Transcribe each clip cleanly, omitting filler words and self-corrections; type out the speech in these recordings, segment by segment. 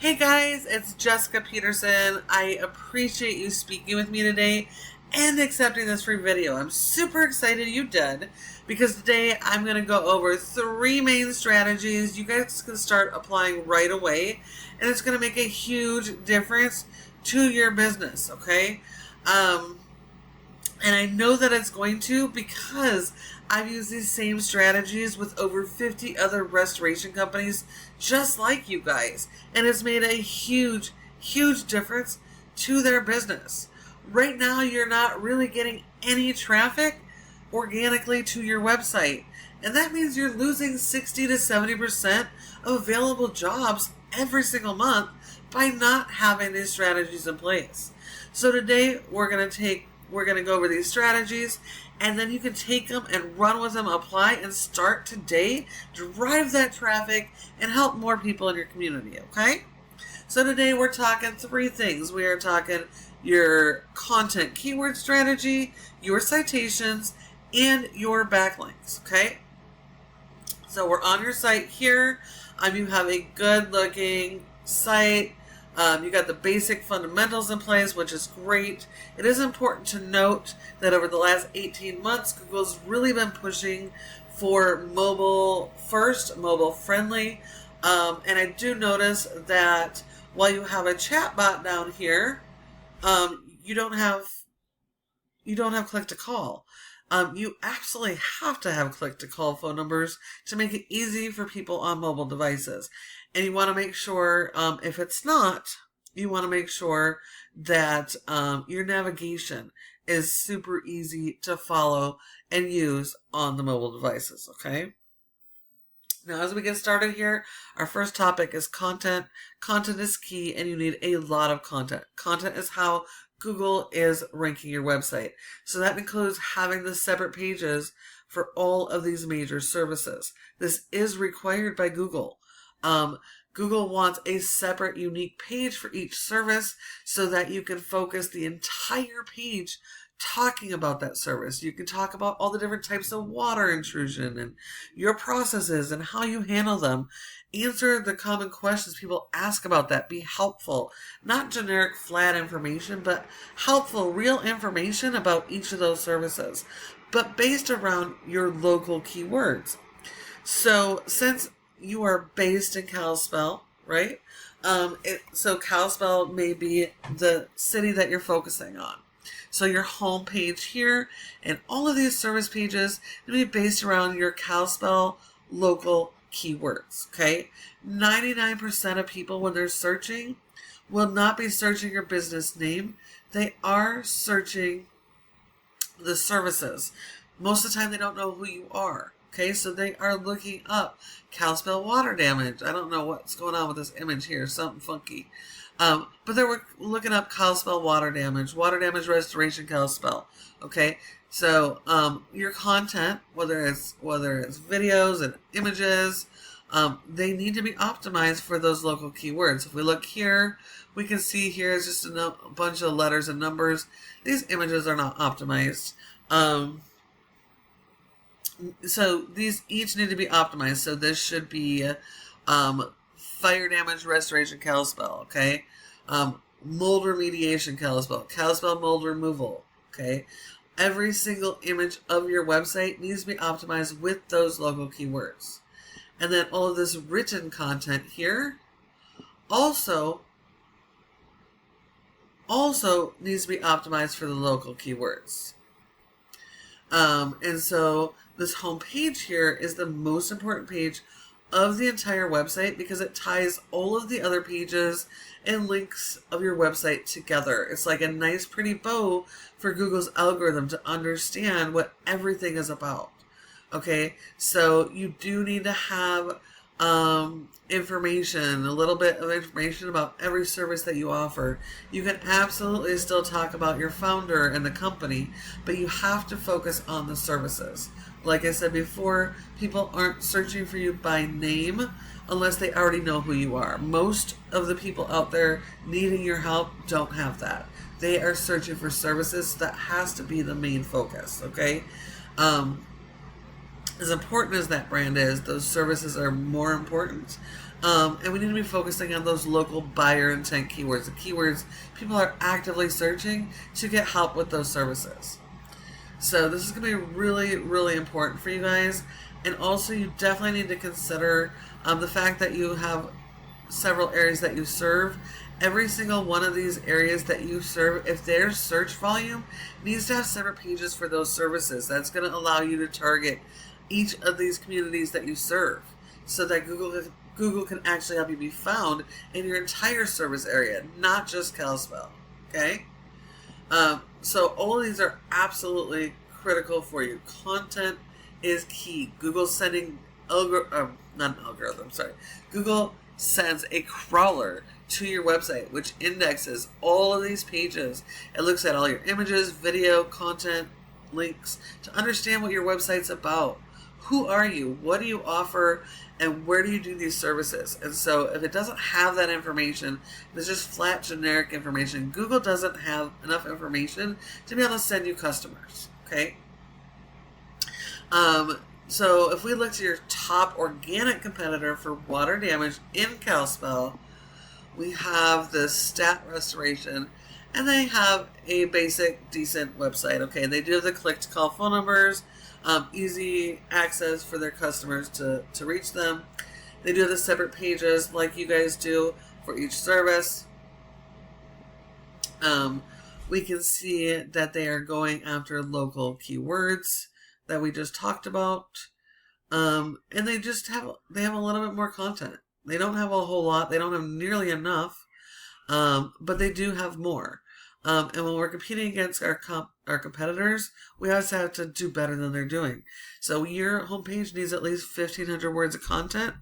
Hey guys, it's Jessica Peterson. I appreciate you speaking with me today and accepting this free video. I'm super excited you did because today I'm going to go over 3 main strategies you guys can start applying right away, and it's going to make a huge difference to your business, okay? And I know that it's going to because I've used these same strategies with over 50 other restoration companies just like you guys. And it's made a huge, huge difference to their business. Right now, you're not really getting any traffic organically to your website. And that means you're losing 60 to 70% of available jobs every single month by not having these strategies in place. So today, we're going to go over these strategies, and then you can take them and run with them, apply, and start today. Drive that traffic and help more people in your community, okay? So today we're talking 3 things. We are talking your content keyword strategy, your citations, and your backlinks, okay? So we're on your site here. You have a good looking site. You got the basic fundamentals in place, which is great. It is important to note that over the last 18 months, Google's really been pushing for mobile first, mobile friendly. And I do notice that while you have a chat bot down here, you don't have click to call. You absolutely have to have click to call phone numbers to make it easy for people on mobile devices. And you want to make sure, if it's not, you want to make sure that your navigation is super easy to follow and use on the mobile devices, okay? Now, as we get started here, our first topic is content. Content is key, and you need a lot of content. Content is how Google is ranking your website. So that includes having the separate pages for all of these major services. This is required by Google. Google wants a separate, unique page for each service so that you can focus the entire page talking about that service. You can talk about all the different types of water intrusion and your processes and how you handle them. Answer the common questions people ask about that. Be helpful. Not generic, flat information, but helpful, real information about each of those services, but based around your local keywords. So since you are based in Kalispell, right? So Kalispell may be the city that you're focusing on. So your home page here and all of these service pages will be based around your Kalispell local keywords, okay? 99% of people, when they're searching, will not be searching your business name. They are searching the services. Most of the time, they don't know who you are. Okay, so they are looking up Kalispell water damage. I don't know what's going on with this image here. Something funky. But they were looking up Kalispell water damage restoration Kalispell. Okay, so your content, whether it's videos and images, they need to be optimized for those local keywords. If we look here, we can see here is just a bunch of letters and numbers. These images are not optimized. So these each need to be optimized. So this should be fire damage restoration Kalispell, okay? Mold remediation Kalispell, Kalispell mold removal, okay? Every single image of your website needs to be optimized with those local keywords. And then all of this written content here also needs to be optimized for the local keywords. And so this home page here is the most important page of the entire website because it ties all of the other pages and links of your website together. It's like a nice pretty bow for Google's algorithm to understand what everything is about. Okay, so you do need to have information, a little bit of information about every service that you offer. You can absolutely still talk about your founder and the company, but you have to focus on the services. Like I said before, people aren't searching for you by name unless they already know who you are. Most of the people out there needing your help don't have that. They are searching for services. So that has to be the main focus, okay? as important as that brand is, those services are more important. And we need to be focusing on those local buyer intent keywords, the keywords people are actively searching to get help with those services. So this is going to be really, really important for you guys. And also you definitely need to consider the fact that you have several areas that you serve. Every single one of these areas that you serve, if their search volume needs to have separate pages for those services, that's going to allow you to target each of these communities that you serve so that Google can actually help you be found in your entire service area, not just Kalispell. Okay? So all of these are absolutely critical for you. Content is key. Google's sending Google sends a crawler to your website, which indexes all of these pages. It looks at all your images, video, content, links to understand what your website's about. Who are you? What do you offer? And where do you do these services? And so if it doesn't have that information, it's just flat generic information. Google doesn't have enough information to be able to send you customers. Okay? So if we look to your top organic competitor for water damage in Kalispell, we have this Stat Restoration, and they have a basic, decent website. Okay, they do have the click-to-call phone numbers, easy access for their customers to reach them. They do have the separate pages like you guys do for each service. We can see that they are going after local keywords that we just talked about. And they have a little bit more content. They don't have a whole lot. They don't have nearly enough, but they do have more. And when we're competing against our competitors, we also have to do better than they're doing. So your homepage needs at least 1,500 words of content.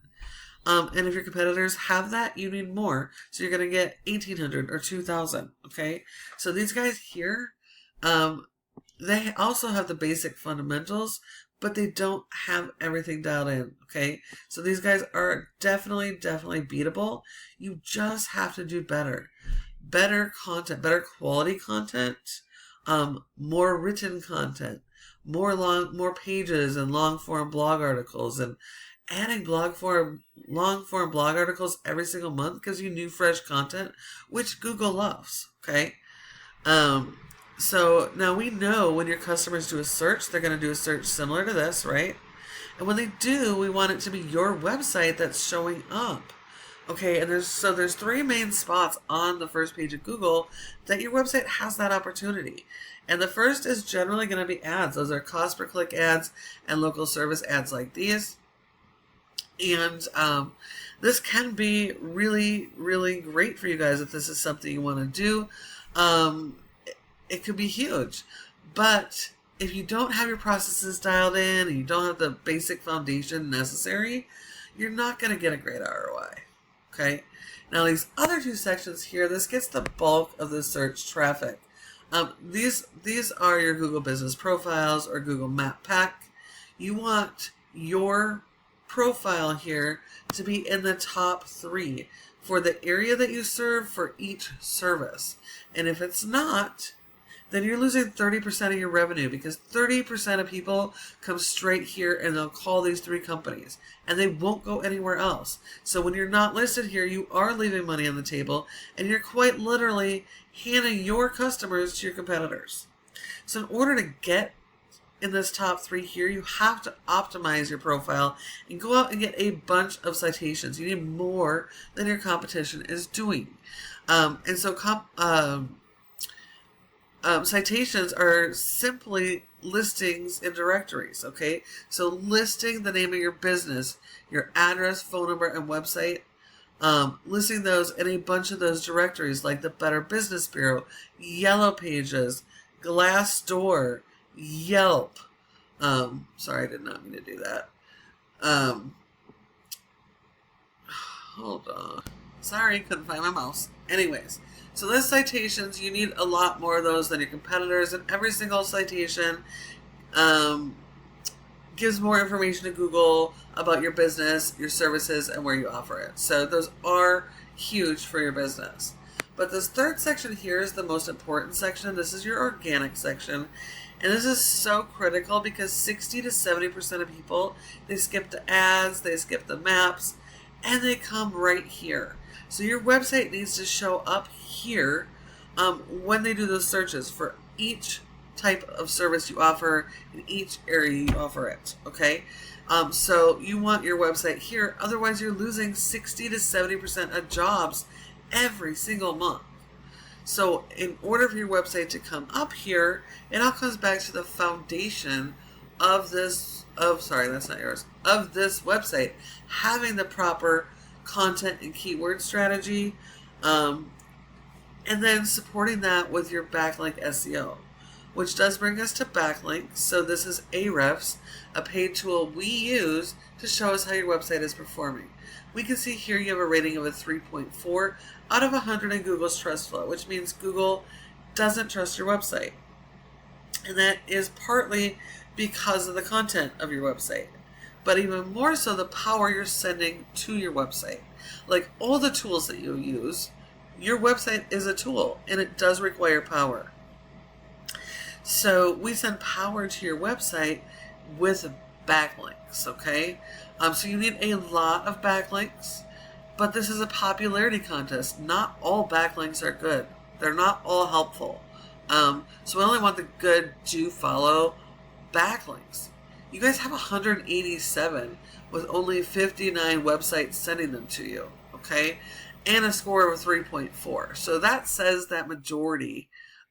And if your competitors have that, you need more. So you're going to get 1,800 or 2,000. Okay. So these guys here, they also have the basic fundamentals, but they don't have everything dialed in. Okay. So these guys are definitely beatable. You just have to do better. Better content, better quality content, more written content, more pages and long form blog articles, and adding long form blog articles every single month gives you new fresh content, which Google loves. Okay. So now we know when your customers do a search, they're going to do a search similar to this, right? And when they do, we want it to be your website that's showing up. Okay, and there's three main spots on the first page of Google that your website has that opportunity. And the first is generally going to be ads. Those are cost per click ads and local service ads like these. And this can be really, really great for you guys if this is something you want to do. It could be huge. But if you don't have your processes dialed in and you don't have the basic foundation necessary, you're not going to get a great ROI. Okay, now these other two sections here, this gets the bulk of the search traffic. These are your Google Business Profiles or Google Map Pack. You want your profile here to be in the top 3 for the area that you serve for each service. And if it's not, then you're losing 30% of your revenue, because 30% of people come straight here and they'll call these 3 companies and they won't go anywhere else. So when you're not listed here, you are leaving money on the table and you're quite literally handing your customers to your competitors. So in order to get in this top 3 here, you have to optimize your profile and go out and get a bunch of citations. You need more than your competition is doing. And so citations are simply listings in directories, okay? So listing the name of your business, your address, phone number, and website, listing those in a bunch of those directories like the Better Business Bureau, Yellow Pages, Glassdoor, Yelp. Sorry, I did not mean to do that. Hold on. Sorry, couldn't find my mouse. Anyways. So this citations, you need a lot more of those than your competitors, and every single citation gives more information to Google about your business, your services, and where you offer it. So those are huge for your business. But this third section here is the most important section. This is your organic section. And this is so critical because 60 to 70% of people, they skip the ads, they skip the maps, and they come right here. So your website needs to show up here when they do those searches for each type of service you offer in each area you offer it, okay? So you want your website here, otherwise you're losing 60 to 70% of jobs every single month. So in order for your website to come up here, it all comes back to the foundation of this, of this website, having the proper content and keyword strategy, and then supporting that with your backlink SEO, which does bring us to backlinks. So this is Ahrefs, a paid tool we use to show us how your website is performing. We can see here you have a rating of a 3.4 out of 100 in Google's Trust Flow, which means Google doesn't trust your website. And that is partly because of the content of your website, but even more so the power you're sending to your website. Like all the tools that you use, your website is a tool and it does require power. So we send power to your website with backlinks, okay? So you need a lot of backlinks, but this is a popularity contest. Not all backlinks are good. They're not all helpful. So we only want the good, do, follow backlinks. You guys have 187 with only 59 websites sending them to you, okay? And a score of 3.4. So that says that majority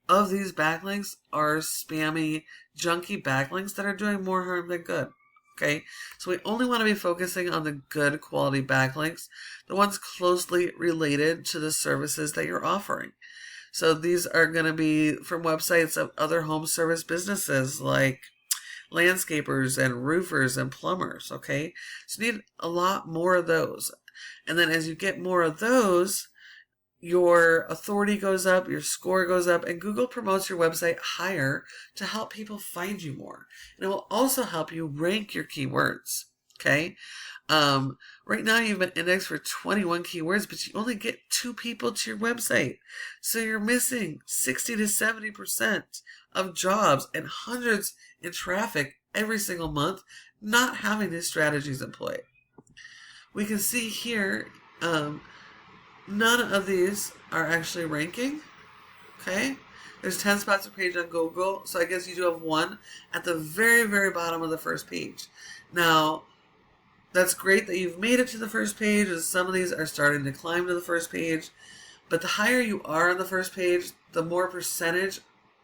of these backlinks are spammy, junky backlinks that are doing more harm than good. Okay, so we only want to be focusing on the good quality backlinks, the ones closely related to the services that you're offering. So these are going to be from websites of other home service businesses like landscapers and roofers and plumbers. Okay, so you need a lot more of those. And then as you get more of those, your authority goes up, your score goes up, and Google promotes your website higher to help people find you more. And it will also help you rank your keywords, okay? Right now you've been indexed for 21 keywords, but you only get 2 people to your website. So you're missing 60 to 70% of jobs and hundreds in traffic every single month, not having these strategies employed. We can see here, none of these are actually ranking, okay? There's 10 spots per page on Google, so I guess you do have one at the very, very bottom of the first page. Now, that's great that you've made it to the first page, and some of these are starting to climb to the first page, but the higher you are on the first page, the more percentage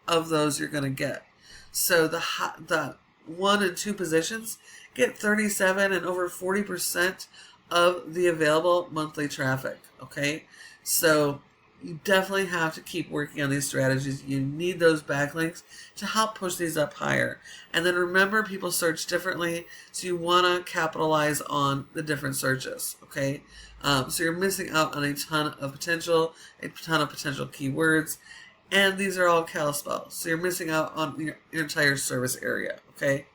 of those you're going to get. So the 1 and 2 positions get 37 and over 40% of the available monthly traffic, okay? So you definitely have to keep working on these strategies. You need those backlinks to help push these up higher. And then remember, people search differently, so you want to capitalize on the different searches, okay? So you're missing out on a ton of potential keywords, and these are all Kalispell, so you're missing out on your entire service area, okay?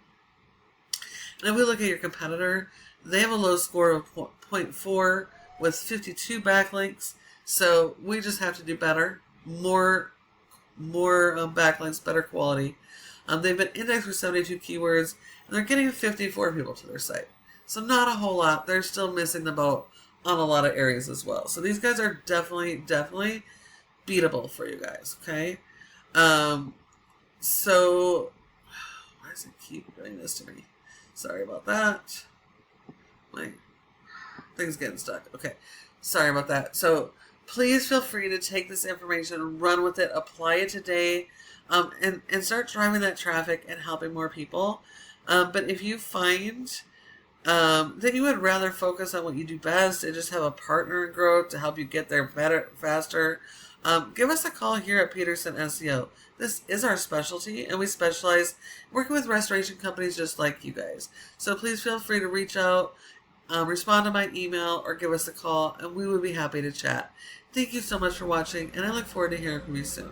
And if we look at your competitor, they have a low score of 0.4 with 52 backlinks. So we just have to do better, more backlinks, better quality. They've been indexed for 72 keywords, and they're getting 54 people to their site. So not a whole lot. They're still missing the boat on a lot of areas as well. So these guys are definitely beatable for you guys, okay? So why does it keep doing this to me? Sorry about that. My thing's getting stuck. Okay, sorry about that. So please feel free to take this information, run with it, apply it today, and start driving that traffic and helping more people. But if you find that you would rather focus on what you do best and just have a partner in growth to help you get there better, faster, give us a call here at Peterson SEO. This is our specialty, and we specialize working with restoration companies just like you guys. So please feel free to reach out, respond to my email, or give us a call, and we would be happy to chat. Thank you so much for watching, and I look forward to hearing from you soon.